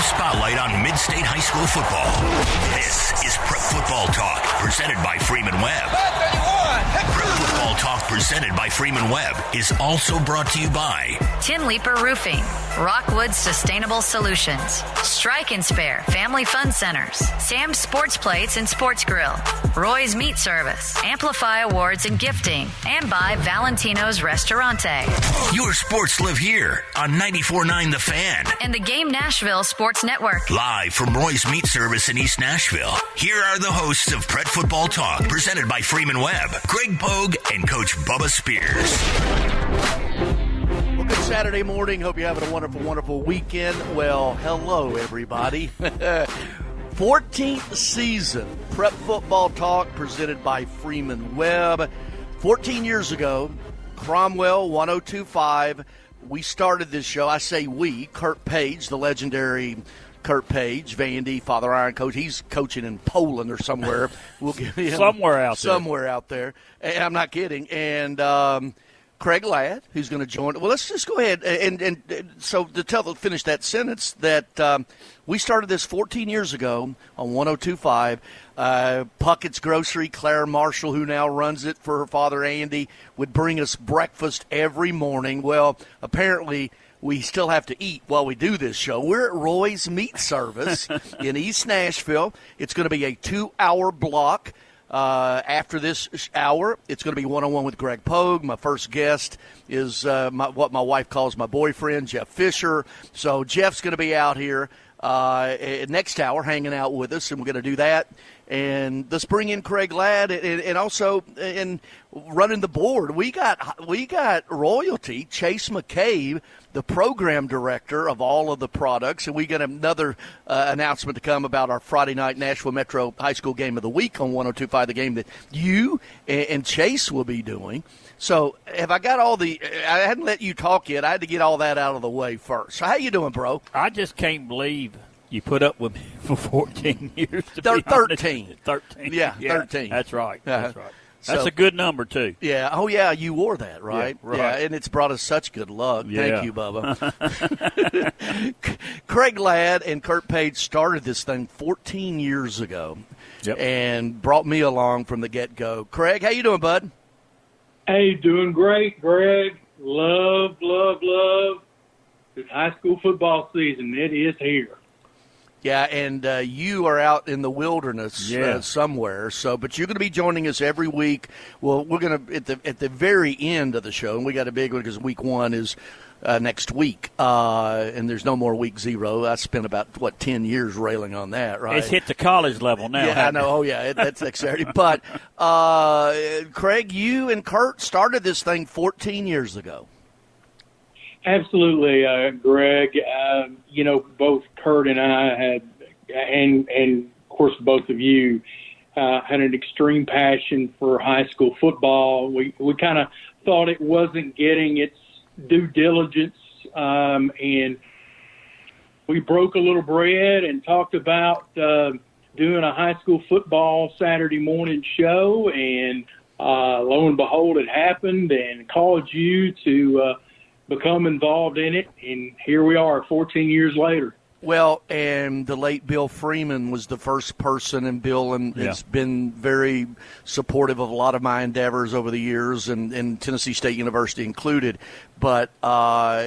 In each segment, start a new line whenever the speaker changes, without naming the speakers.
spotlight on Mid-State High School football. This is Prep Football Talk, presented by Freeman Webb. Prep Football Talk, presented by Freeman Webb, is also brought to you by
Tim Leeper Roofing, Rockwood Sustainable Solutions, Strike and Spare Family Fun Centers, Sam's Sports Plates and Sports Grill, Roy's Meat Service, Amplify Awards and Gifting, and by Valentino's Restaurante.
Your sports live here on 94.9 The Fan
And the Game Nashville Sports Network.
Live from Roy's Meat Service in East Nashville, here are the hosts of Prep Football Talk, presented by Freeman Webb, Greg Pogue, and Coach Bubba Spears.
Well, good Saturday morning. Hope you're having a wonderful, wonderful weekend. Well, hello, everybody. 14th season, Prep Football Talk, presented by Freeman Webb. 14 years ago, Cromwell 1025. We started this show. I say we. Kurt Page, the legendary Kurt Page, Vandy, Father Iron coach. He's coaching in Poland or somewhere. We'll give him
somewhere out there.
And I'm not kidding. And Craig Ladd, who's going to join. Well, let's just go ahead and so to finish that sentence that we started this 14 years ago on 1025. Puckett's Grocery, Claire Marshall, who now runs it for her father Andy, would bring us breakfast every morning. Well, apparently we still have to eat while we do this show. We're at Roy's Meat Service in East Nashville. It's going to be a 2-hour block. After this hour, it's going to be one-on-one with Greg Pogue. My first guest is what my wife calls my boyfriend, Jeff Fisher. So Jeff's going to be out here next hour hanging out with us, and we're going to do that. And let's bring in Craig Ladd, and also in running the board, we got royalty, Chase McCabe, the program director of all of the products, and we got another announcement to come about our Friday night Nashville Metro High School Game of the Week on 102.5, the game that you and Chase will be doing. So have I got I hadn't let you talk yet. I had to get all that out of the way first. So how you doing, bro?
I just can't believe you put up with me for 14 years.
13.
13.
Yeah, 13.
That's right. That's right.
So,
that's a good number, too.
Yeah. Oh, yeah, you wore that, right?
Yeah, right.
Yeah, and it's brought us such good luck.
Yeah.
Thank you, Bubba. Craig Ladd and Kurt Page started this thing 14 years ago and brought me along from the get-go. Craig, how you doing, bud?
Hey, doing great, Greg. Love this high school football season. It is here.
Yeah, and you are out in the wilderness somewhere. But you're going to be joining us every week. Well, we're going to at the very end of the show, and we got a big one because week 1 is next week, and there's no more week 0. I spent about 10 years railing on that. Right?
It's hit the college level now.
Yeah, I know. Oh yeah, that's next Saturday. But Craig, you and Kurt started this thing 14 years ago.
Absolutely, Greg. Both Kurt and I had, and of course both of you, had an extreme passion for high school football. We kind of thought it wasn't getting its due diligence, and we broke a little bread and talked about doing a high school football Saturday morning show, and lo and behold, it happened, and called you to become involved in it, and here we are 14 years later.
Well, and the late Bill Freeman was the first person, and Bill has been very supportive of a lot of my endeavors over the years, and Tennessee State University included. But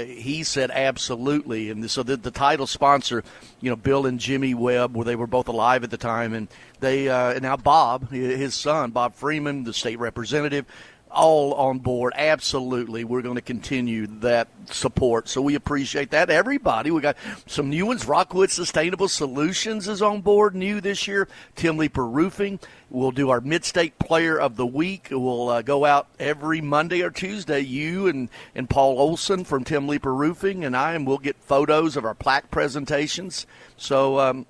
he said absolutely, and so the title sponsor, Bill and Jimmy Webb, they were both alive at the time, and they and now Bob, his son, Bob Freeman, the state representative, all on board. Absolutely. We're going to continue that support. So we appreciate that. Everybody, we got some new ones. Rockwood Sustainable Solutions is on board new this year. Tim Leeper Roofing. We'll do our Mid-State Player of the Week. We'll go out every Monday or Tuesday. You and Paul Olson from Tim Leeper Roofing and I, and we'll get photos of our plaque presentations. So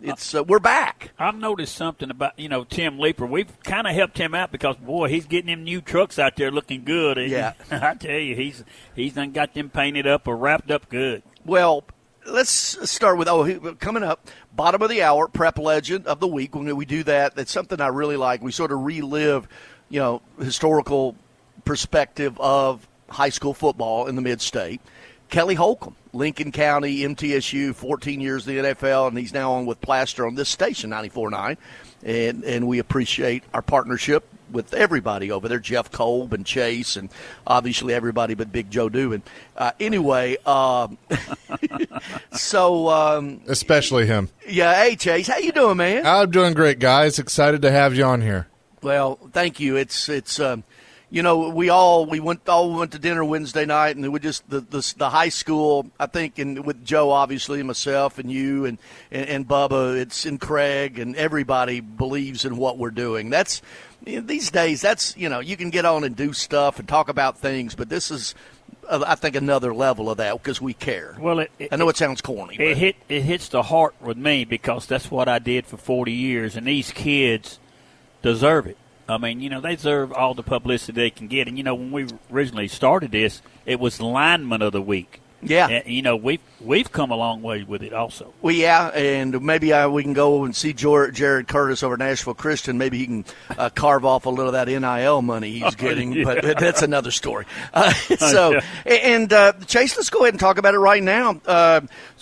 we're back.
I've noticed something about, Tim Leeper. We've kind of helped him out because, boy, he's getting them new trucks out there looking good.
Yeah.
I tell you, he's done got them painted up or wrapped up good.
Well, let's start with, coming up, bottom of the hour, Prep Legend of the Week. When we do that, that's something I really like. We sort of relive, historical perspective of high school football in the Mid-State. Kelly Holcomb, Lincoln County, MTSU, 14 years in the NFL, and he's now on with Plaster on this station, 94.9. And we appreciate our partnership with everybody over there, Jeff Kolb and Chase, and obviously everybody but Big Joe Dubin. Anyway,
especially him.
Yeah, hey, Chase, how you doing, man?
I'm doing great, guys. Excited to have you on here.
Well, thank you. It's we all went to dinner Wednesday night, and we just the high school, I think, and with Joe obviously, and myself and you and Bubba, it's and Craig, and everybody believes in what we're doing. That's these days. That's you can get on and do stuff and talk about things, but this is I think another level of that because we care.
Well,
I know it sounds corny.
It hits the heart with me because that's what I did for 40 years, and these kids deserve it. I mean, they deserve all the publicity they can get. And, when we originally started this, it was Lineman of the Week.
Yeah.
And, we've come a long way with it also.
Well, yeah, and maybe we can go and see Jared Curtis over at Nashville Christian. Maybe he can carve off a little of that NIL money he's getting,
Yeah.
But that's another story. And Chase, let's go ahead and talk about it right now.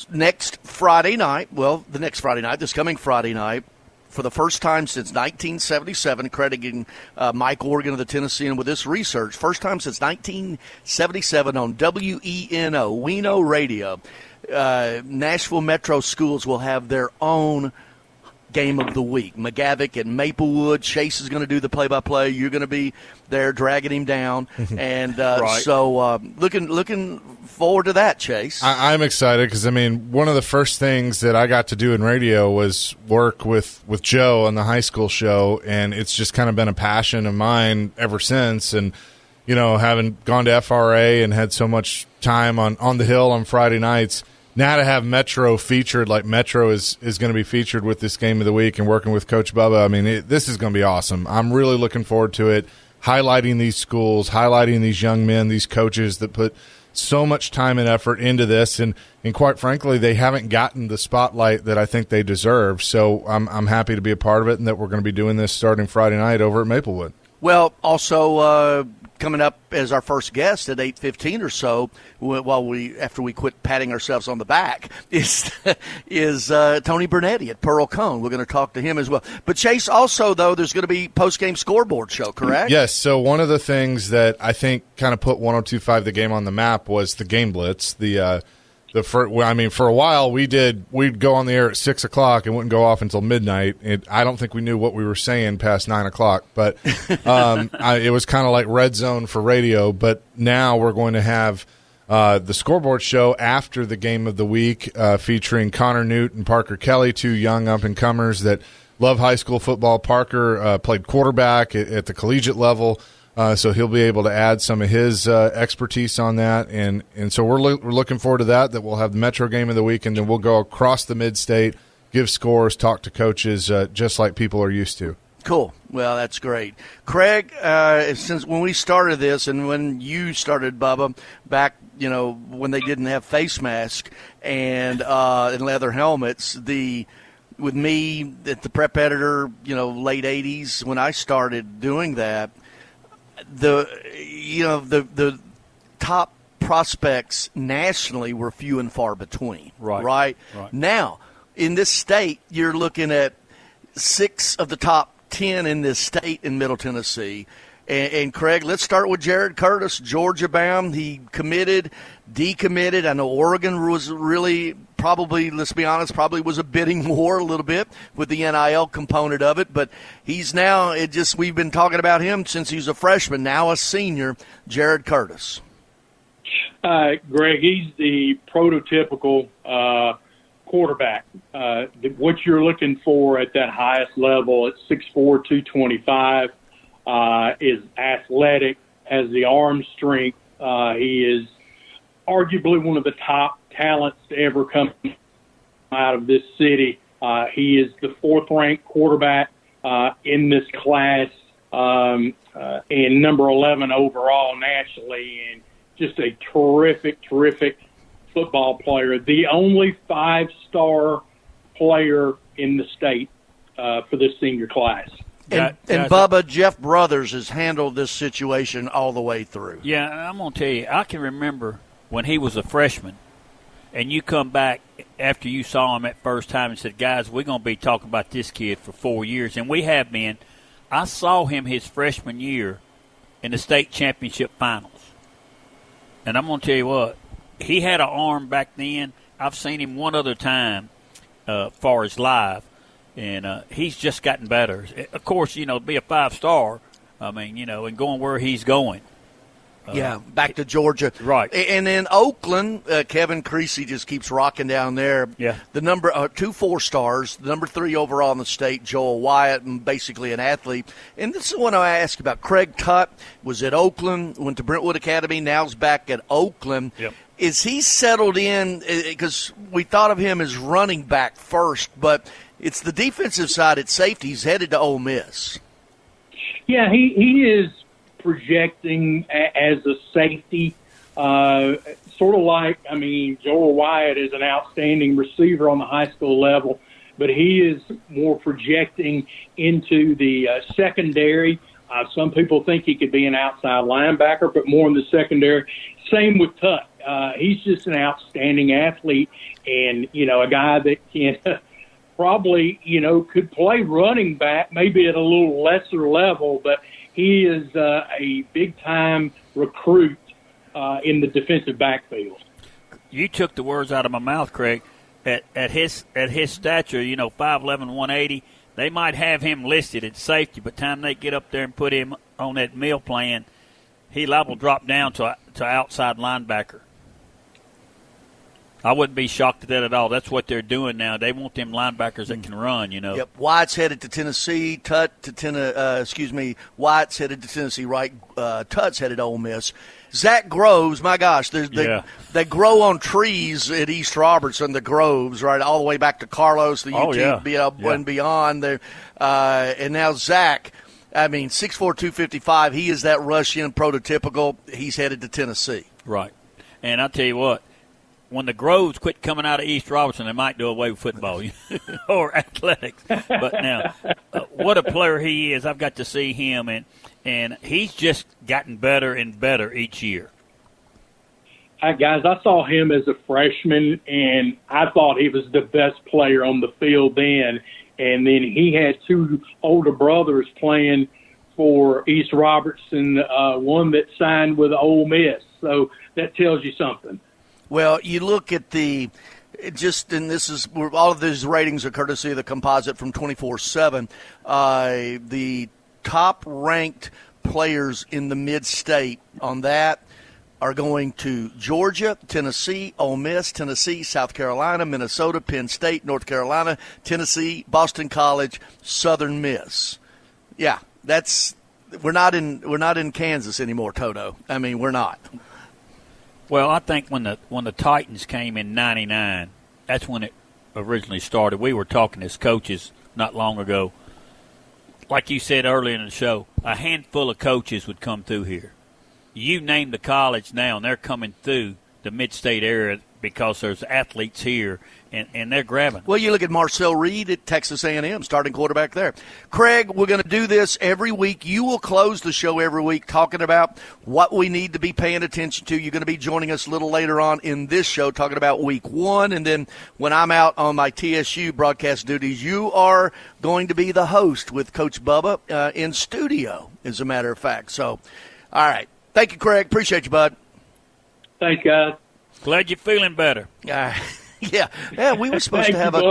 Next Friday night, this coming Friday night, for the first time since 1977, crediting Mike Organ of the Tennessean with this research, first time since 1977 on WENO Radio, Nashville Metro Schools will have their own game of the week. McGavick and Maplewood. Chase is going to do the play-by-play. You're going to be there dragging him down. And
right.
So looking forward to that, Chase.
I'm excited because, one of the first things that I got to do in radio was work with Joe on the high school show, and it's just kind of been a passion of mine ever since. And, having gone to FRA and had so much time on the Hill on Friday nights, now to have Metro featured, like Metro is going to be featured with this game of the week and working with Coach Bubba, this is going to be awesome. I'm really looking forward to it, highlighting these schools, highlighting these young men, these coaches that put so much time and effort into this, and quite frankly, they haven't gotten the spotlight that I think they deserve. So I'm happy to be a part of it and that we're going to be doing this starting Friday night over at Maplewood.
Well, also coming up as our first guest at 8:15 or so, after we quit patting ourselves on the back, is Tony Bernetti at Pearl Cone. We're going to talk to him as well. But Chase, also though, there's going to be post-game scoreboard show, correct?
Yes. So one of the things that I think kind of put 102.5 the game on the map was the game blitz. For a while we'd go on the air at 6 o'clock and wouldn't go off until midnight. I don't think we knew what we were saying past 9 o'clock, but it was kind of like red zone for radio. But now we're going to have the scoreboard show after the game of the week, featuring Connor Newt and Parker Kelly, two young up-and-comers that love high school football. Parker played quarterback at the collegiate level. So he'll be able to add some of his expertise on that. And so we're looking forward to that we'll have the Metro game of the week, and then we'll go across the mid-state, give scores, talk to coaches, just like people are used to.
Cool. Well, that's great. Craig, since when we started this and when you started, Bubba, back, when they didn't have face masks and leather helmets, with me at the prep editor, late 80s, when I started doing that, the top prospects nationally were few and far between. Right. Now, in this state, you're looking at 6 of the top 10 in this state in Middle Tennessee. And Craig, let's start with Jared Curtis, Georgia bound. He committed, decommitted. I know Oregon was really let's be honest, was a bidding war a little bit with the NIL component of it. But he's now, we've been talking about him since he's a freshman, now a senior, Jared Curtis.
Greg, he's the prototypical quarterback. What you're looking for at that highest level at 6'4", 225, is athletic, has the arm strength. He is arguably one of the top talents to ever come out of this city. He is the 4th-ranked quarterback in this class and number 11 overall nationally, and just a terrific football player. The only 5-star player in the state for this senior class.
And Bubba, Jeff Brothers has handled this situation all the way through.
Yeah, I'm going to tell you, I can remember when he was a freshman, and you come back after you saw him at first time and said, guys, we're going to be talking about this kid for 4 years, and we have been. I saw him his freshman year in the state championship finals. And I'm going to tell you what, he had an arm back then. I've seen him one other time far as live, and he's just gotten better. Of course, to be a 5-star, and going where he's going.
Back to Georgia.
Right.
And then Oakland, Kevin Creasy just keeps rocking down there.
Yeah.
The number 2 4-stars, the number 3 overall in the state, Joel Wyatt, and basically an athlete. And this is what I ask about. Craig Tutt was at Oakland, went to Brentwood Academy, now's back at Oakland.
Yep.
Is he settled in? Because we thought of him as running back first, but it's the defensive side at safety. He's headed to Ole Miss.
Yeah, he is projecting as a safety, sort of like, Joel Wyatt is an outstanding receiver on the high school level, but he is more projecting into the secondary. Some people think he could be an outside linebacker, but more in the secondary. Same with Tutt. He's just an outstanding athlete and, a guy that can probably, could play running back, maybe at a little lesser level, but he is a big-time recruit in the defensive backfield.
You took the words out of my mouth, Craig. At his stature, 5'11", 180, they might have him listed at safety, but time they get up there and put him on that meal plan, he liable to drop down to outside linebacker. I wouldn't be shocked at that at all. That's what they're doing now. They want them linebackers that can run,
Yep. Wyatt's headed to Tennessee. Wyatt's headed to Tennessee, right? Tutt's headed to Ole Miss. Zach Groves, my gosh, they grow on trees at East Robertson, the Groves, right, all the way back to Carlos, the UT, and beyond there. And now Zach, 6'4", 255, he is that Russian prototypical. He's headed to Tennessee.
Right. And I'll tell you what, when the Groves quit coming out of East Robertson, they might do away with football or athletics. But now, what a player he is. I've got to see him, and he's just gotten better and better each year.
Guys, I saw him as a freshman, and I thought he was the best player on the field then. And then he had 2 older brothers playing for East Robertson, one that signed with Ole Miss. So that tells you something.
Well, you look at all of these ratings are courtesy of the composite from 24/7. The top-ranked players in the mid-state on that are going to Georgia, Tennessee, Ole Miss, Tennessee, South Carolina, Minnesota, Penn State, North Carolina, Tennessee, Boston College, Southern Miss. Yeah, we're not in Kansas anymore, Toto. We're not.
Well, I think when the Titans came in '99, that's when it originally started. We were talking as coaches not long ago. Like you said earlier in the show, a handful of coaches would come through here. You name the college now, and they're coming through the mid-state area because there's athletes here, and they're grabbing.
Well, you look at Marcel Reed at Texas A&M, starting quarterback there. Craig, we're going to do this every week. You will close the show every week talking about what we need to be paying attention to. You're going to be joining us a little later on in this show talking about week 1, and then when I'm out on my TSU broadcast duties, you are going to be the host with Coach Bubba in studio, as a matter of fact. So, all right. Thank you, Craig. Appreciate you, bud.
Thanks, guys.
Glad you're feeling better.
Yeah. We were supposed to have we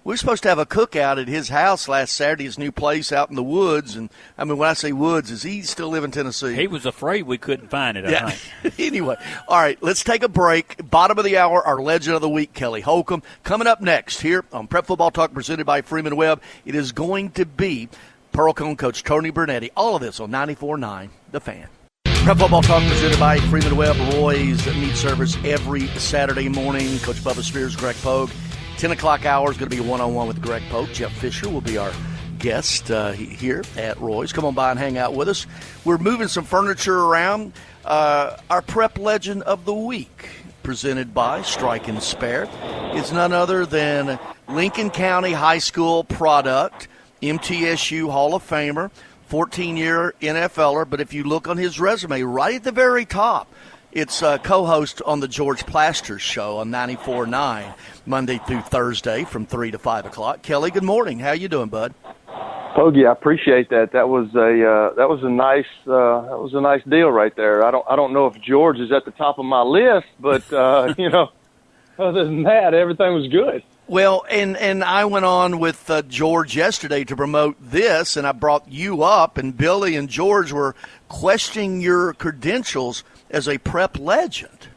were supposed to have a cookout at his house last Saturday, his new place out in the woods. And when I say woods, is he still live in Tennessee?
He was afraid we couldn't find it. I think.
Anyway, all right, let's take a break. Bottom of the hour, our legend of the week, Kelly Holcomb, coming up next here on Prep Football Talk, presented by Freeman Webb. It is going to be Pearl Cone coach Tony Bernetti. All of this on 94.9 The Fan. Prep Football Talk presented by Freeman Webb, Roy's Meat Service every Saturday morning. Coach Bubba Spears, Greg Pogue. 10 o'clock hour is going to be a one-on-one with Greg Pogue. Jeff Fisher will be our guest here at Roy's. Come on by and hang out with us. We're moving some furniture around. Our Prep Legend of the Week, presented by Strike and Spare, is none other than Lincoln County High School product, MTSU Hall of Famer, 14-year NFLer, but if you look on his resume, right at the very top, It's a co-host on the George Plasters Show on 94.9, Monday through Thursday from 3 to 5 o'clock. Kelly, good morning. How you doing, bud?
Pogue, I appreciate that. That was a nice deal right there. I don't know if George is at the top of my list, but other than that, everything was good.
Well, and I went on with George yesterday to promote this, and I brought you up, and Billy and George were questioning your credentials as a prep legend.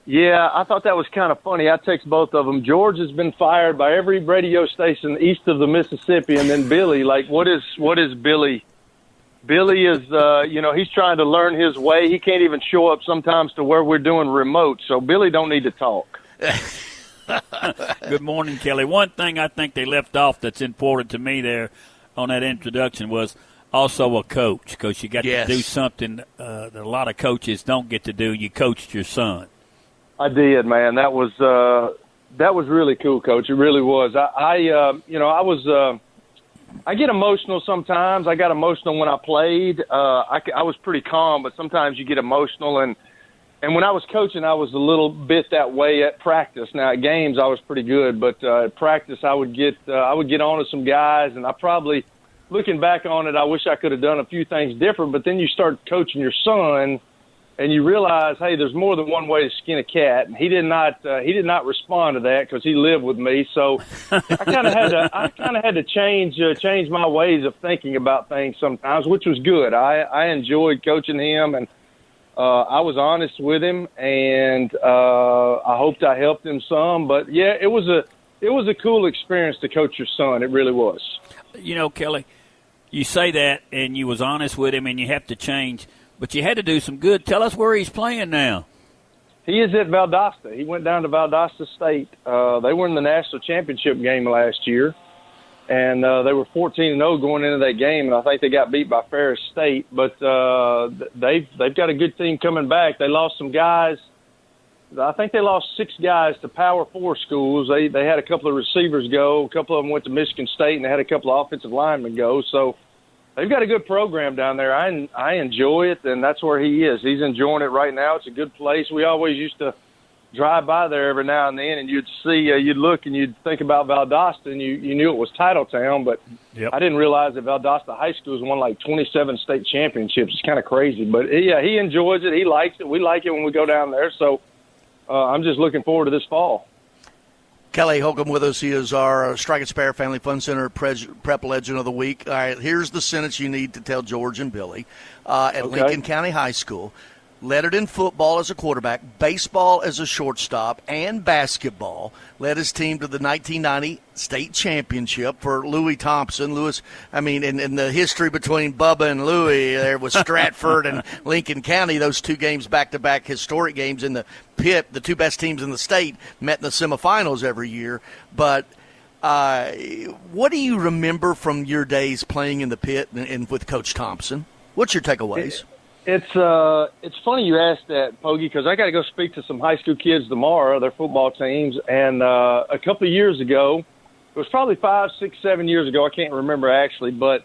Yeah, I thought that was kind of funny. I text both of them. George has been fired by every radio station east of the Mississippi, and then Billy, like, what is Billy? Billy is, he's trying to learn his way. He can't even show up sometimes to where we're doing remote, so Billy don't need to talk.
Good morning, Kelly. One thing I think they left off that's important to me there on that introduction was also a coach, because you got to do something that a lot of coaches don't get to do. You coached your son.
I did, man. That was really cool, Coach. It really was. I get emotional sometimes. I got emotional when I played. I was pretty calm, but sometimes you get emotional. And when I was coaching, I was a little bit that way at practice. Now at games, I was pretty good, but at practice, I would get on to some guys, and I probably, looking back on it, I wish I could have done a few things different. But then you start coaching your son, and you realize, hey, there's more than one way to skin a cat. And he did not respond to that because he lived with me. So I kind of had to change my ways of thinking about things sometimes, which was good. I enjoyed coaching him, and I was honest with him, and I hoped I helped him some. But yeah, it was a cool experience to coach your son. It really was.
You know, Kelly, you say that, and you was honest with him, and you have to change. But you had to do some good. Tell us where he's playing now.
He is at Valdosta. He went down to Valdosta State. They were in the national championship game last year, and they were 14-0 going into that game, and I think they got beat by Ferris State. But they've got a good team coming back. They lost some guys. I think they lost 6 guys to Power 4 schools. They had a couple of receivers go. A couple of them went to Michigan State, and they had a couple of offensive linemen go. So they've got a good program down there. I enjoy it, and that's where he is. He's enjoying it right now. It's a good place. We always used to drive by there every now and then, and you'd see, you'd look and you'd think about Valdosta, and you knew it was Titletown, but I didn't realize that Valdosta High School has won like 27 state championships. It's kind of crazy, but yeah, he enjoys it. He likes it. We like it when we go down there. So I'm just looking forward to this fall.
Kelly Holcomb with us. He is our Strike and Spare Family Fun Center Prep Legend of the Week. All right, here's the sentence you need to tell George and Billy. At Lincoln County High School, lettered in football as a quarterback, baseball as a shortstop, and basketball. Led his team to the 1990 state championship for Louis Thompson. In the history between Bubba and Louis, there was Stratford and Lincoln County, those 2 games back-to-back historic games in the pit. The 2 best teams in the state met in the semifinals every year. But what do you remember from your days playing in the pit and with Coach Thompson? What's your takeaways?
It's funny you asked that, Pogue, because I got to go speak to some high school kids tomorrow, their football teams. And a couple of years ago, it was probably 5, 6, 7 years ago, I can't remember actually, but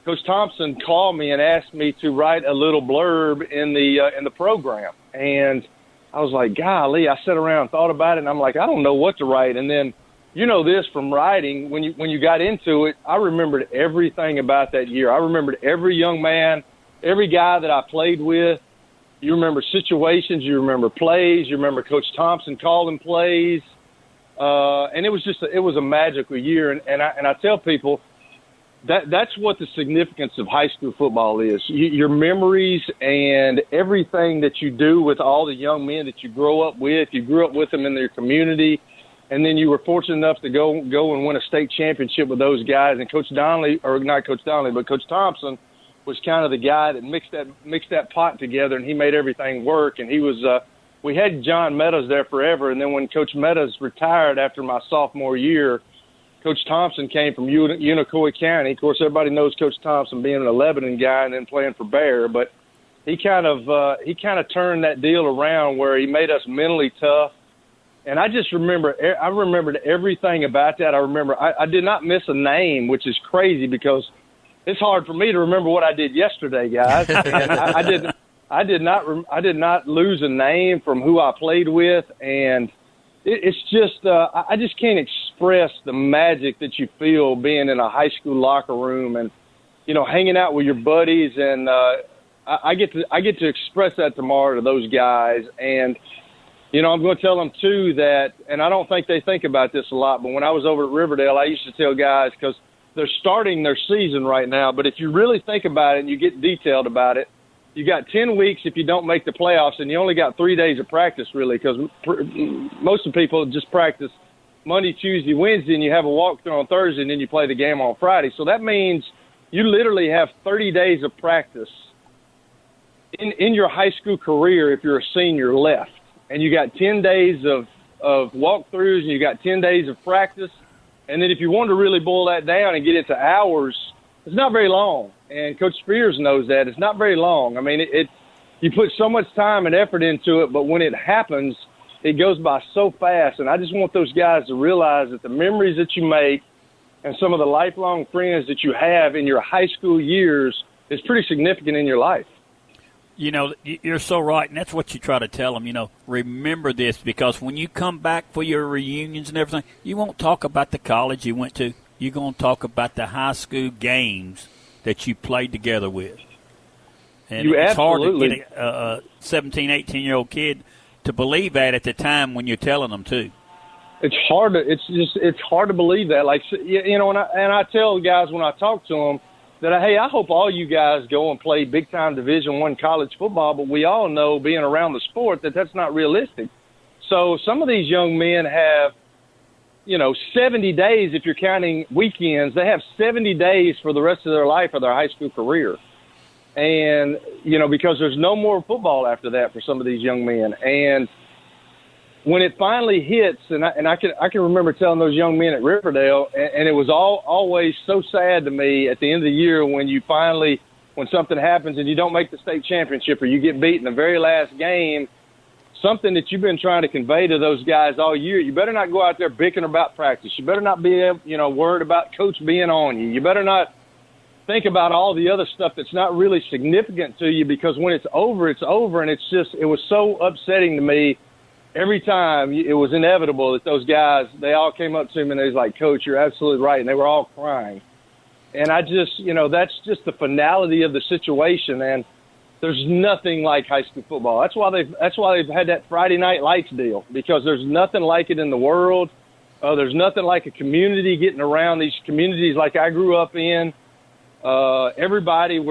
Coach Thompson called me and asked me to write a little blurb in the program. And I was like, golly, I sat around and thought about it, and I'm like, I don't know what to write. And then, you know this from writing, when you got into it, I remembered everything about that year. I remembered every young man, every guy that I played with. You remember situations, you remember plays, you remember Coach Thompson calling plays. And it was a magical year. And I tell people that's what the significance of high school football is. Your memories and everything that you do with all the young men that you grow up with. You grew up with them in their community, and then you were fortunate enough to go and win a state championship with those guys. And Coach Donnelly, or not Coach Donnelly, but Coach Thompson was kind of the guy that mixed that pot together, and he made everything work. And he was we had John Meadows there forever, and then when Coach Meadows retired after my sophomore year, Coach Thompson came from Unicoi County. Of course, everybody knows Coach Thompson being an Lebanon guy and then playing for Bear, but he kind of turned that deal around where he made us mentally tough. And I just remembered everything about that. I did not miss a name, which is crazy because it's hard for me to remember what I did yesterday, guys. And I did not lose a name from who I played with, and it's just I just can't express the magic that you feel being in a high school locker room and hanging out with your buddies, and I get to express that tomorrow to those guys. And I'm going to tell them too that, and I don't think they think about this a lot, but when I was over at Riverdale, I used to tell guys, because they're starting their season right now, but if you really think about it and you get detailed about it, you got 10 weeks if you don't make the playoffs, and you only got 3 days of practice, really, because most of the people just practice Monday, Tuesday, Wednesday, and you have a walkthrough on Thursday, and then you play the game on Friday. So that means you literally have 30 days of practice in your high school career if you're a senior left. And you got 10 days of walkthroughs, and you got 10 days of practice. And then if you want to really boil that down and get it to hours, it's not very long. And Coach Spears knows that. It's not very long. I mean, you put so much time and effort into it, but when it happens, it goes by so fast. And I just want those guys to realize that the memories that you make and some of the lifelong friends that you have in your high school years is pretty significant in your life.
You're so right, and that's what you try to tell them. Remember this, because when you come back for your reunions and everything, you won't talk about the college you went to. You're going to talk about the high school games that you played together with. And it's
absolutely
hard to get a 17, 18-year-old kid to believe that at the time when you're telling them to.
It's hard to believe that. Like, and I tell the guys when I talk to them that, hey, I hope all you guys go and play big-time Division I college football, but we all know, being around the sport, that that's not realistic. So some of these young men have, 70 days, if you're counting weekends. They have 70 days for the rest of their life of their high school career. And, because there's no more football after that for some of these young men. And when it finally hits, and I can remember telling those young men at Riverdale, and it was always so sad to me at the end of the year when something happens and you don't make the state championship or you get beat in the very last game, something that you've been trying to convey to those guys all year. You better not go out there bickering about practice. You better not be, worried about coach being on you. You better not think about all the other stuff that's not really significant to you, because when it's over, it's over. And it was so upsetting to me. Every time it was inevitable that those guys, they all came up to me and they was like, Coach, you're absolutely right. And they were all crying. And I just, that's just the finality of the situation. And there's nothing like high school football. That's why they've had that Friday Night Lights deal, because there's nothing like it in the world. There's nothing like a community getting around these communities like I grew up in. Everybody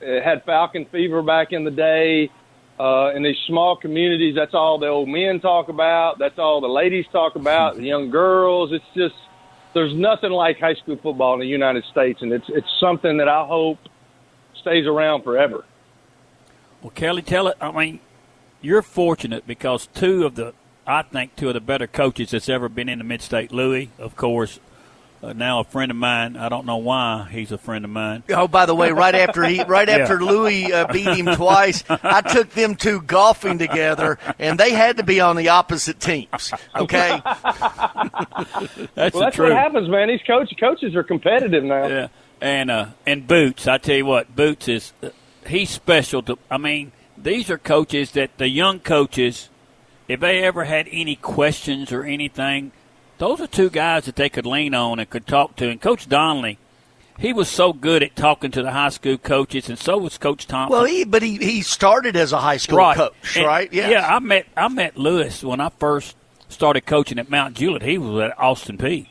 had Falcon fever back in the day. In these small communities, that's all the old men talk about. That's all the ladies talk about, the young girls. It's just, there's nothing like high school football in the United States, and it's something that I hope stays around forever.
Well, Kelly, you're fortunate, because two of the better coaches that's ever been in the Mid-State, Louis, of course, now a friend of mine. I don't know why he's a friend of mine.
Oh, by the way, after Louis beat him twice, I took them two golfing together, and they had to be on the opposite teams. Okay,
that's what happens, man. These coaches are competitive now.
Yeah, and Boots, I tell you what, Boots is he's special. These are coaches that the young coaches, if they ever had any questions or anything, those are two guys that they could lean on and could talk to. And Coach Donnelly, he was so good at talking to the high school coaches, and so was Coach Thompson.
Well, he started as a high school coach, right? Yes.
Yeah, I met Lewis when I first started coaching at Mount Juliet. He was at Austin Peay,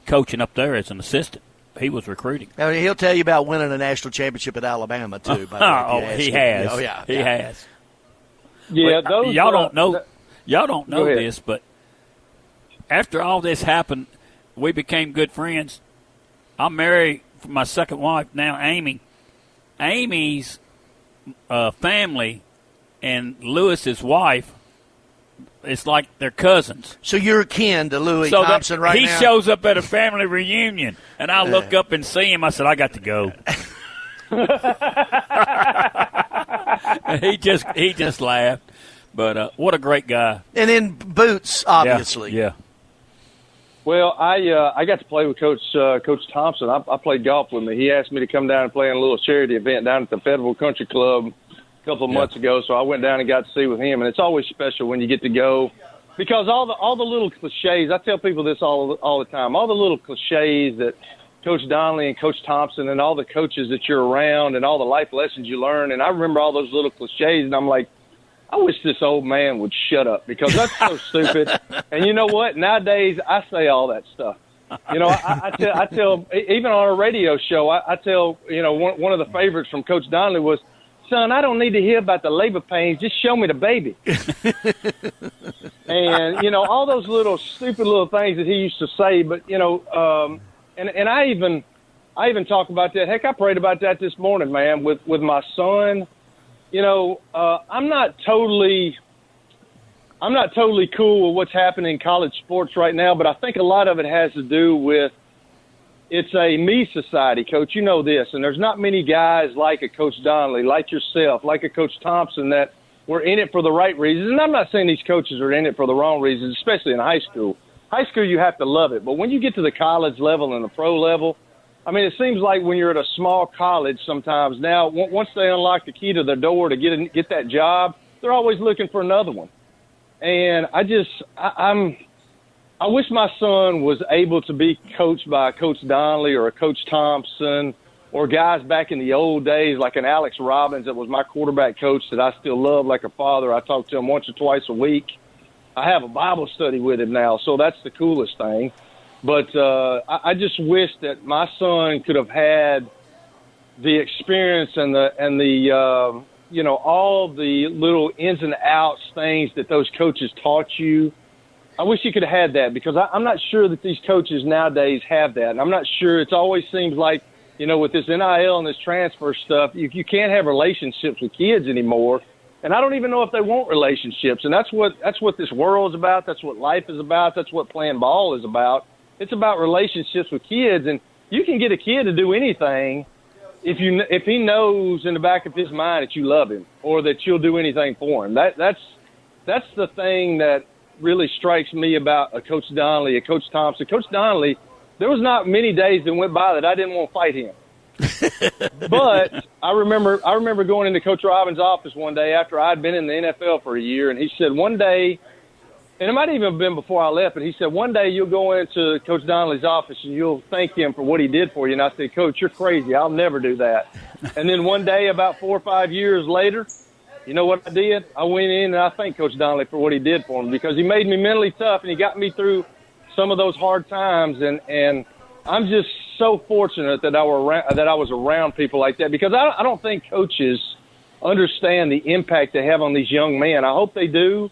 coaching up there as an assistant. He was recruiting.
I mean, he'll tell you about winning a national championship at Alabama too.
He has. Oh yeah, he has.
Yeah,
y'all don't know. Y'all don't know this, but after all this happened, we became good friends. I'm married for my second wife now, Amy. Amy's family and Lewis's wife, it's like they're cousins.
So you're kin to Louis Thompson right now?
He shows up at a family reunion, and I look up and see him. I said, I got to go. He just laughed. But what a great guy.
And then Boots, obviously.
Yeah.
Well, I got to play with Coach Thompson. I played golf with him. He asked me to come down and play in a little charity event down at the Federal Country Club a couple of months ago, so I went down and got to see with him, and it's always special when you get to go because all the little cliches. I tell people this all the time. All the little cliches that Coach Donnelly and Coach Thompson and all the coaches that you're around and all the life lessons you learn, and I remember all those little cliches, and I'm like, I wish this old man would shut up because that's so stupid. And you know what? Nowadays, I say all that stuff. You know, I tell even on a radio show, I tell, you know, one of the favorites from Coach Donnelly was, son, I don't need to hear about the labor pains. Just show me the baby. And, you know, all those little stupid little things that he used to say. But, you know, and I even talk about that. Heck, I prayed about that this morning, man, with my son. You know, I'm not totally cool with what's happening in college sports right now, but I think a lot of it has to do with it's a me society, Coach. You know this, and there's not many guys like a Coach Donnelly, like yourself, like a Coach Thompson that were in it for the right reasons. And I'm not saying these coaches are in it for the wrong reasons, especially in high school. High school, you have to love it. But when you get to the college level and the pro level, I mean, it seems like when you're at a small college sometimes now, once they unlock the key to their door to get that job, they're always looking for another one. And I wish my son was able to be coached by a Coach Donnelly or a Coach Thompson or guys back in the old days like an Alex Robbins that was my quarterback coach that I still love like a father. I talk to him once or twice a week. I have a Bible study with him now, so that's the coolest thing. But I just wish that my son could have had the experience and the you know, all the little ins and outs things that those coaches taught you. I wish he could have had that because I'm not sure that these coaches nowadays have that. And I'm not sure. It always seems like, you know, with this NIL and this transfer stuff, you can't have relationships with kids anymore. And I don't even know if they want relationships. And that's what this world is about. That's what life is about. That's what playing ball is about. It's about relationships with kids. And you can get a kid to do anything if he knows in the back of his mind that you love him or that you'll do anything for him. That's the thing that really strikes me about a Coach Donnelly, a Coach Thompson. Coach Donnelly, there was not many days that went by that I didn't want to fight him. But I remember going into Coach Robbins' office one day after I'd been in the NFL for a year, and he said one day, and it might even have been before I left, but he said, one day you'll go into Coach Donnelly's office and you'll thank him for what he did for you. And I said, Coach, you're crazy. I'll never do that. And then one day, about 4 or 5 years later, you know what I did? I went in and I thanked Coach Donnelly for what he did for me because he made me mentally tough and he got me through some of those hard times. And I'm just so fortunate that I was around people like that because I don't think coaches understand the impact they have on these young men. I hope they do.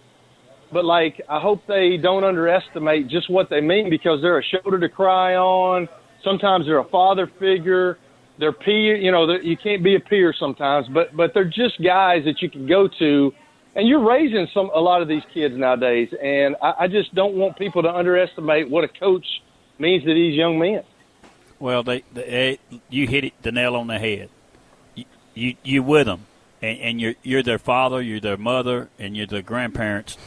But, like, I hope they don't underestimate just what they mean because they're a shoulder to cry on. Sometimes they're a father figure. They're peer, you know, you can't be a peer sometimes, but they're just guys that you can go to. And you're raising a lot of these kids nowadays. And I just don't want people to underestimate what a coach means to these young men.
Well, you hit the nail on the head. You with them, and you're their father, you're their mother, and you're their grandparents.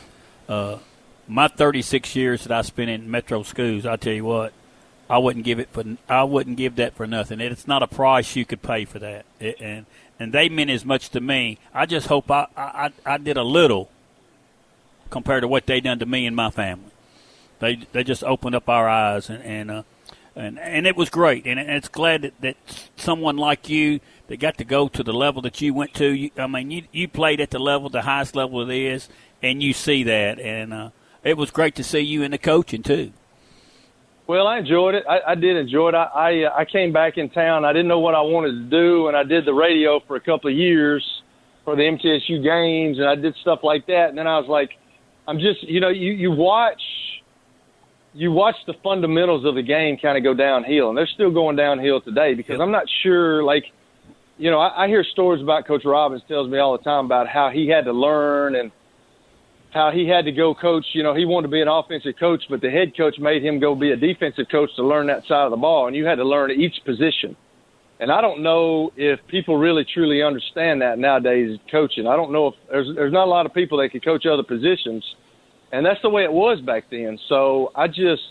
My 36 years that I spent in metro schools, I tell you what, I wouldn't give that for nothing. It's not a price you could pay for that. And they meant as much to me. I just hope I did a little compared to what they done to me and my family. They just opened up our eyes and it was great. And it's glad that someone like you that got to go to the level that you went to. You played at the level, the highest level it is. And you see that, and it was great to see you in the coaching too.
Well, I enjoyed it. I did enjoy it. I came back in town. I didn't know what I wanted to do, and I did the radio for a couple of years for the MTSU games, and I did stuff like that. And then I was like, I'm just, you know, you watch the fundamentals of the game kind of go downhill, and they're still going downhill today because I'm not sure, like, you know, I hear stories about Coach Robbins tells me all the time about how he had to learn and how he had to go coach. You know, he wanted to be an offensive coach, but the head coach made him go be a defensive coach to learn that side of the ball, and you had to learn each position. And I don't know if people really truly understand that nowadays coaching. I don't know if there's not a lot of people that can coach other positions, and that's the way it was back then. So I'm just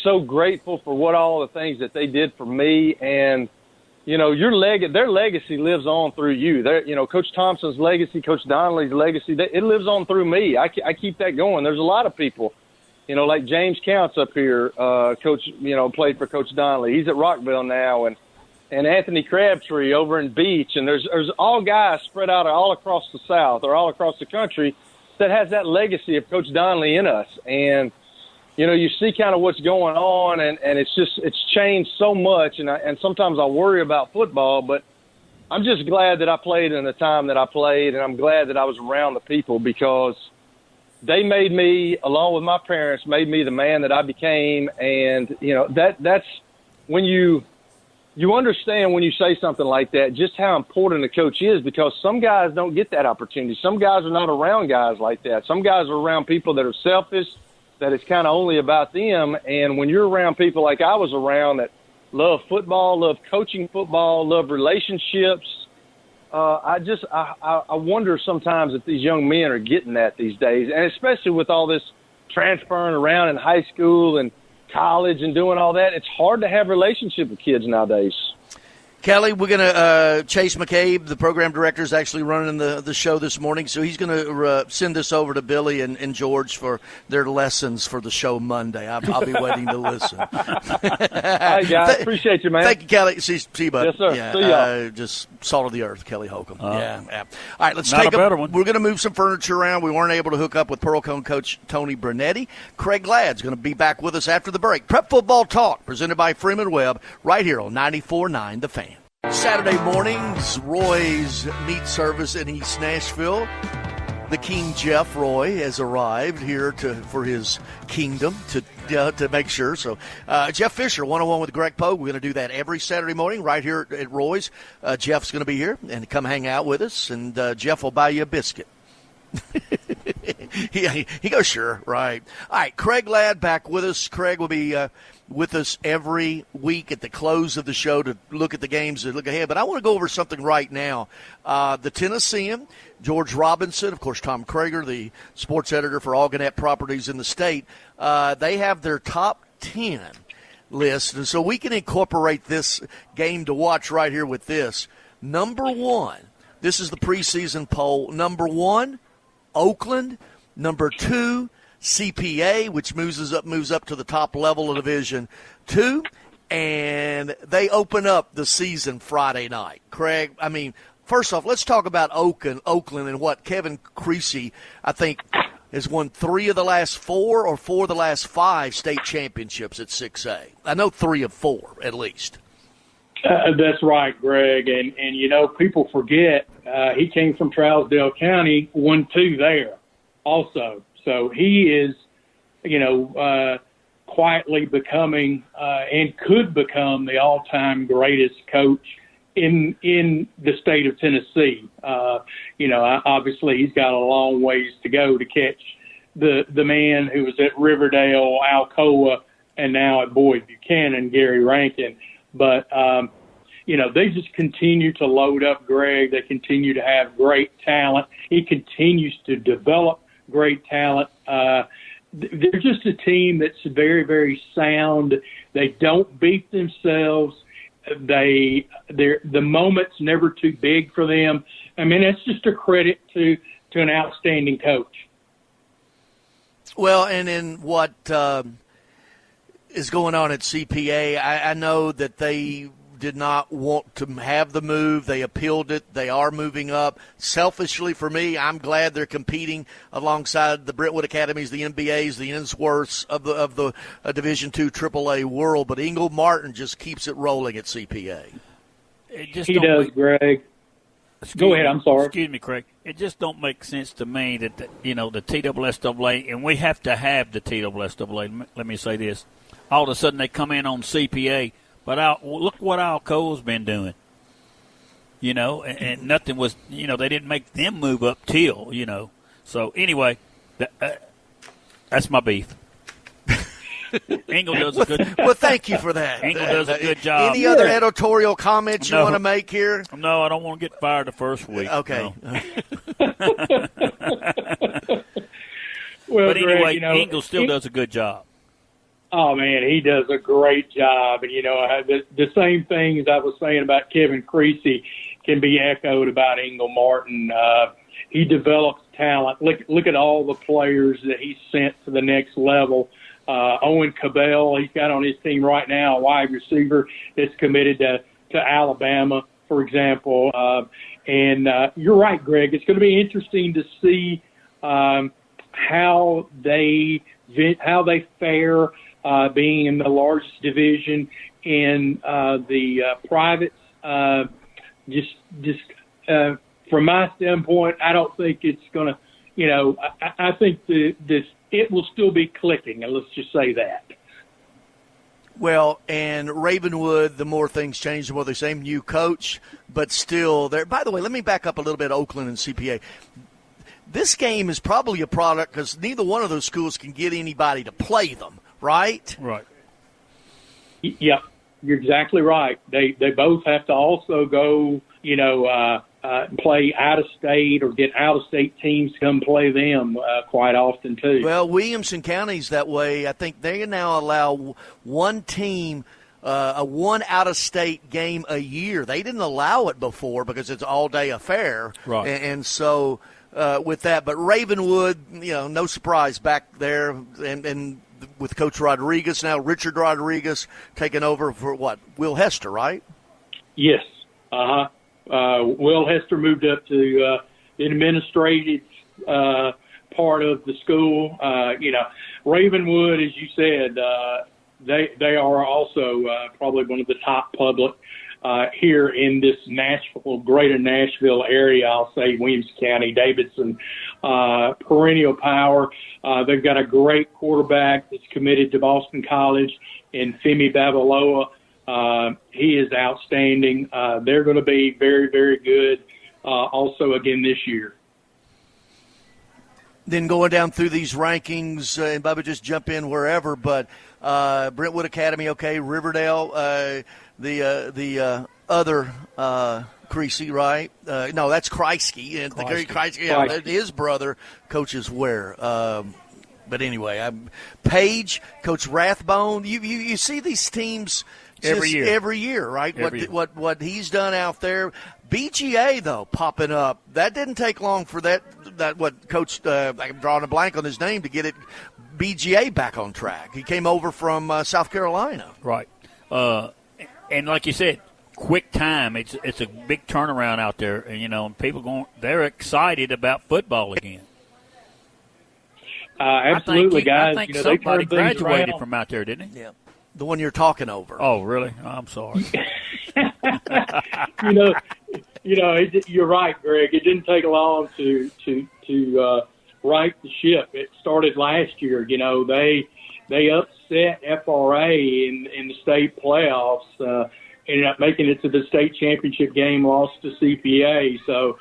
so grateful for what all the things that they did for me, and their legacy lives on through you. Coach Thompson's legacy, Coach Donnelly's legacy, it lives on through me. I keep that going. There's a lot of people, like James Counts up here, Coach, played for Coach Donnelly. He's at Rockville now, and Anthony Crabtree over in Beach, and there's all guys spread out all across the South or all across the country that has that legacy of Coach Donnelly in us. And you see kind of what's going on, and it's changed so much, and sometimes I worry about football, but I'm just glad that I played in the time that I played, and I'm glad that I was around the people, because they made me, along with my parents, made me the man that I became. And that's when you understand, when you say something like that, just how important a coach is, because some guys don't get that opportunity. Some guys are not around guys like that. Some guys are around people that are selfish, that it's kind of only about them. And when you're around people like I was around that love football, love coaching football, love relationships, I wonder sometimes if these young men are getting that these days, and especially with all this transferring around in high school and college and doing all that, it's hard to have a relationship with kids nowadays.
Kelly, we're going to Chase McCabe, the program director, is actually running the show this morning, so he's going to send this over to Billy and George for their lessons for the show Monday. I'll be waiting to listen.
Hey, guys, appreciate you, man.
Thank you, Kelly. See you, bud.
Yes, sir.
Yeah,
See y'all.
just salt of the earth, Kelly Holcomb. Yeah. All right, let's
Not
take
a better one.
We're going to move some furniture around. We weren't able to hook up with Pearl Cone coach Tony Brunetti. Craig Ladd's going to be back with us after the break. Prep Football Talk, presented by Freeman Webb, right here on 94.9 The Fan. Saturday mornings, Roy's Meat Service in East Nashville. The King Jeff Roy has arrived here for his kingdom to make sure. So Jeff Fisher, 101 with Greg Pogue. We're going to do that every Saturday morning right here at Roy's. Jeff's going to be here and come hang out with us, and Jeff will buy you a biscuit. He goes, sure, right. All right, Craig Ladd back with us. Craig will be with us every week at the close of the show to look at the games and look ahead. But I want to go over something right now. The Tennessean, George Robinson, of course, Tom Krager, the sports editor for All Gannett Properties in the state, they have their top 10 list. And so we can incorporate this game to watch right here with this. Number one, this is the preseason poll. Number one, Oakland. Number two, CPA, which moves up to the top level of Division 2, and they open up the season Friday night. Craig, I mean, first off, let's talk about Oakland and what Kevin Creasy, I think, has won 3 of the last 4 or 4 of the last 5 state championships at 6A. I know 3 of 4 at least.
That's right, Greg. And people forget he came from Trousdale County, won 2 there also. So he is, quietly becoming and could become the all-time greatest coach in the state of Tennessee. Obviously he's got a long ways to go to catch the man who was at Riverdale, Alcoa, and now at Boyd Buchanan, Gary Rankin. But, they just continue to load up Greg. They continue to have great talent. He continues to develop great talent. They're just a team that's very, very sound. They don't beat themselves. The moment's never too big for them. I mean, that's just a credit to an outstanding coach.
Well, and in what is going on at CPA, I know that they did not want to have the move. They appealed it. They are moving up. Selfishly for me, I'm glad they're competing alongside the Brentwood Academies, the NBAs, the Ensworths of the Division II AAA world. But Ingle Martin just keeps it rolling at CPA.
He does, Greg. Go ahead. I'm sorry.
Excuse me, Craig. It just don't make sense to me that the TSSAA, and we have to have the TSSAA. Let me say this: all of a sudden they come in on CPA. But look what Alcoa's been doing, and nothing was, they didn't make them move up till, So, anyway, that's my beef. Ingle does a good
Well, thank you for that.
Ingle does a good job.
Any other editorial comments you want to make here?
No, I don't want to get fired the first week.
Okay.
No.
Well,
but anyway,
Greg,
Ingle still does a good job.
Oh, man, he does a great job. And, the same things I was saying about Kevin Creasy can be echoed about Engel Martin. He develops talent. Look at all the players that he sent to the next level. Owen Cabell, he's got on his team right now, a wide receiver that's committed to Alabama, for example. And you're right, Greg. It's going to be interesting to see how they fare being in the largest division in the privates. From my standpoint, I don't think it's going to, I think it will still be clicking, and let's just say that.
Well, and Ravenwood, the more things change, the more the same new coach, but still there. By the way, let me back up a little bit, Oakland and CPA. This game is probably a product because neither one of those schools can get anybody to play them, right?
Right.
Yeah, you're exactly right. They both have to also go, play out of state or get out of state teams to come play them quite often too.
Well, Williamson County's that way. I think they now allow one team a one out of state game a year. They didn't allow it before because it's an all day affair,
right?
And so with that, but Ravenwood, no surprise back there, and with Coach Rodriguez now, Richard Rodriguez taking over for what? Will Hester, right?
Yes. Will Hester moved up to the administrative part of the school. Ravenwood, as you said, they are also probably one of the top public here in this greater Nashville area. I'll say Williamson County, Davidson, perennial power. They've got a great quarterback that's committed to Boston College in Femi Babaloa. He is outstanding. They're going to be very, very good also again this year.
Then going down through these rankings, and Bubba, just jump in wherever, but Brentwood Academy, okay, Riverdale, the other Creasy, right? No, that's Kreisky. And Kreisky, yeah, his brother coaches where? But anyway, Page, Coach Rathbone. You see these teams every year, right? What he's done out there. BGA though popping up. That didn't take long for that what Coach I'm drawing a blank on his name to get it BGA back on track. He came over from South Carolina,
right? And like you said, quick time. It's a big turnaround out there, and people they're excited about football again.
Absolutely, guys.
I think somebody graduated from out there, didn't he?
Yeah, the one you're talking over.
Oh, really? Oh, I'm sorry.
You're right, Greg. It didn't take long to right the ship. It started last year. They upset FRA in the state playoffs. Ended up making it to the state championship game, lost to CPA. So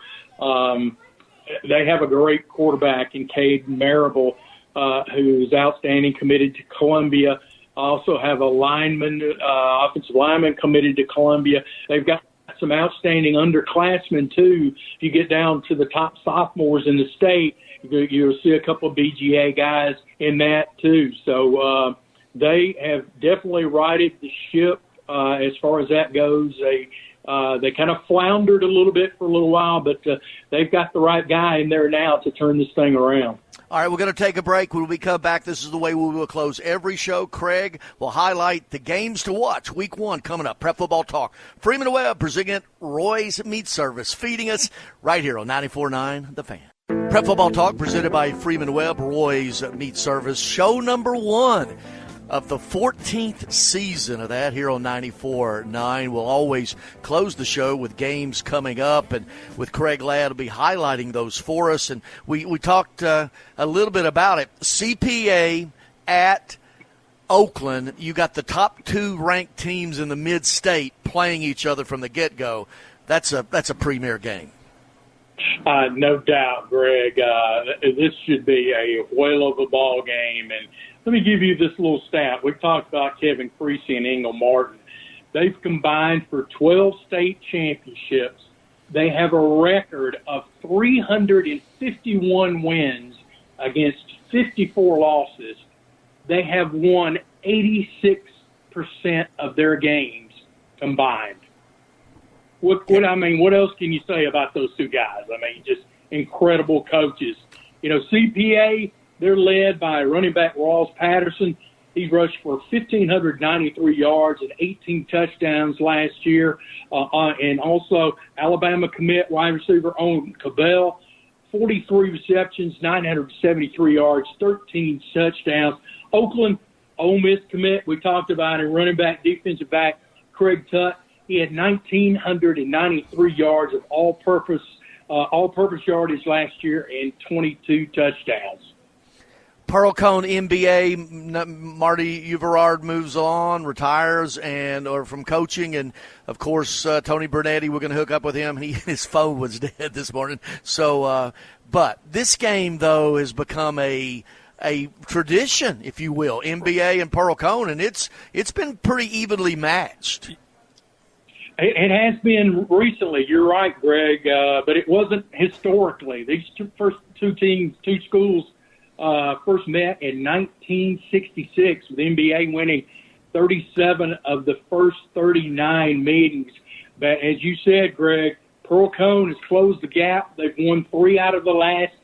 they have a great quarterback in Cade Marable, who's outstanding, committed to Columbia. Also have a offensive lineman committed to Columbia. They've got some outstanding underclassmen, too. If you get down to the top sophomores in the state, you'll see a couple of BGA guys in that, too. So they have definitely righted the ship as far as that goes. They kind of floundered a little bit for a little while, but they've got the right guy in there now to turn this thing around.
All right, we're going to take a break. When we come back, this is the way we will close every show. Craig will highlight the games to watch. Week 1 coming up. Prep Football Talk. Freeman Webb presenting Roy's Meat Service, feeding us right here on 94.9 The Fan. Prep Football Talk presented by Freeman Webb, Roy's Meat Service. Show number 1 of the 14th season of that here on 94.9. We'll always close the show with games coming up, and with Craig Ladd will be highlighting those for us. And we talked a little bit about it. CPA at Oakland, you got the top 2 ranked teams in the mid-state playing each other from the get-go. That's a premier game.
No doubt, Greg. This should be a whale of a ball game. And let me give you this little stat. We've talked about Kevin Creasy and Engel Martin. They've combined for 12 state championships. They have a record of 351 wins against 54 losses. They have won 86% of their games combined. What else can you say about those two guys? I mean, just incredible coaches. CPA, they're led by running back Ross Patterson. He rushed for 1,593 yards and 18 touchdowns last year. And also Alabama commit wide receiver Owen Cabell, 43 receptions, 973 yards, 13 touchdowns. Oakland, Ole Miss commit, we talked about it, running back, defensive back Craig Tutt. He had 1,993 yards of all-purpose yardage last year and 22 touchdowns.
Pearl Cone NBA, Marty Uverard moves on, retires, or from coaching, and of course Tony Bernetti. We're going to hook up with him. His phone was dead this morning. So, but this game though has become a tradition, if you will, NBA and Pearl Cone, and it's been pretty evenly matched.
It has been recently. You're right, Greg, but it wasn't historically. These two schools. First met in 1966 with NBA winning 37 of the first 39 meetings. But as you said, Greg, Pearl Cone has closed the gap. They've won 3 out of the last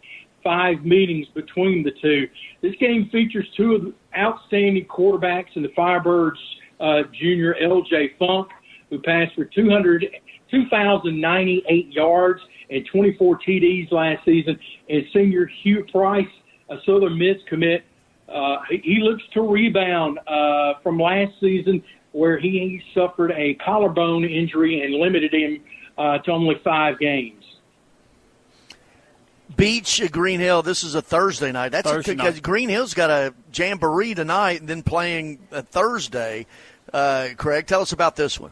5 meetings between the two. This game features 2 of the outstanding quarterbacks in the Firebirds, junior L.J. Funk, who passed for 2,098 yards and 24 TDs last season, and senior Hugh Price, a Southern Miss commit. He looks to rebound from last season where he suffered a collarbone injury and limited him to only 5 games.
Beach at Green Hill, this is a Thursday night. That's because Green Hill's got a jamboree tonight and then playing a Thursday. Craig, tell us about this one.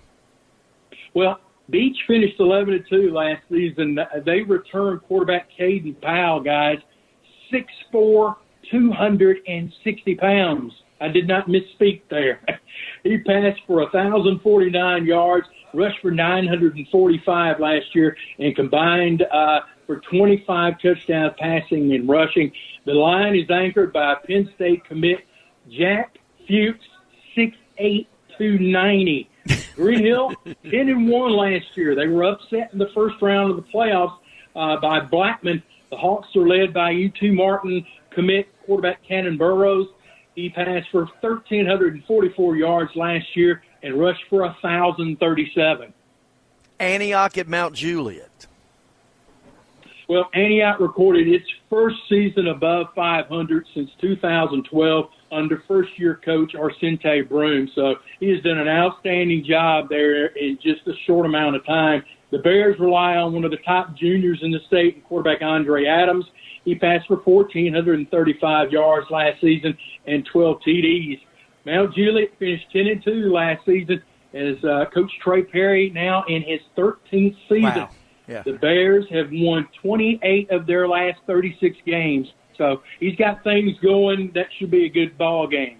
Well,
Beach finished 11-2 last season. They returned quarterback Caden Powell, guys, 6'4", 260 pounds. I did not misspeak there. He passed for 1,049 yards, rushed for 945 last year, and combined for 25 touchdowns passing and rushing. The line is anchored by Penn State commit Jack Fuchs, 6'8", 290. Green Hill, 10-1 last year. They were upset in the first round of the playoffs by Blackman. The Hawks are led by U2 Martin commit quarterback Cannon Burrows. He passed for 1,344 yards last year and rushed for 1,037.
Antioch at Mount Juliet.
Well, Antioch recorded its first season above 500 since 2012 under first-year coach Arcente Broom. So he has done an outstanding job there in just a short amount of time. The Bears rely on one of the top juniors in the state, quarterback Andre Adams. He passed for 1,435 yards last season and 12 TDs. Mount Juliet finished 10-2 last season as Coach Trey Perry now in his 13th season.
Wow. Yeah.
The Bears have won 28 of their last 36 games. So he's got things going. That should be a good ball game.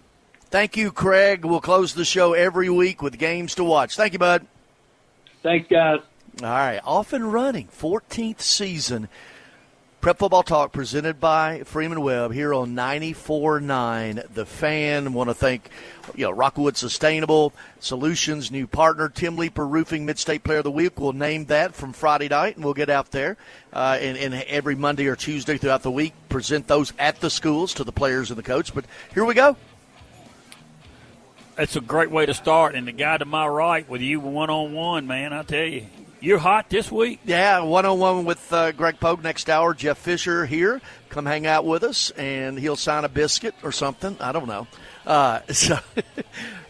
Thank you, Craig. We'll close the show every week with games to watch. Thank you, bud.
Thanks, guys.
All right, off and running, 14th season. Prep Football Talk presented by Freeman Webb here on 94.9 The Fan. Want to thank Rockwood Sustainable Solutions, new partner, Tim Leeper Roofing, Mid-State Player of the Week. We'll name that from Friday night, and we'll get out there and every Monday or Tuesday throughout the week, present those at the schools to the players and the coach. But here we go.
That's a great way to start. And the guy to my right with you one-on-one, man, I tell you. You're hot this week.
Yeah, one-on-one with Greg Pogue next hour. Jeff Fisher here. Come hang out with us, and he'll sign a biscuit or something. I don't know. So,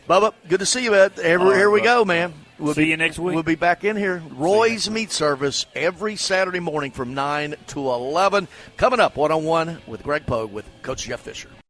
Bubba, good to see you, man. Here we go, man.
We'll see you next week.
We'll be back in here. Roy's Meat Service every Saturday morning from 9 to 11. Coming up, one-on-one with Greg Pogue with Coach Jeff Fisher.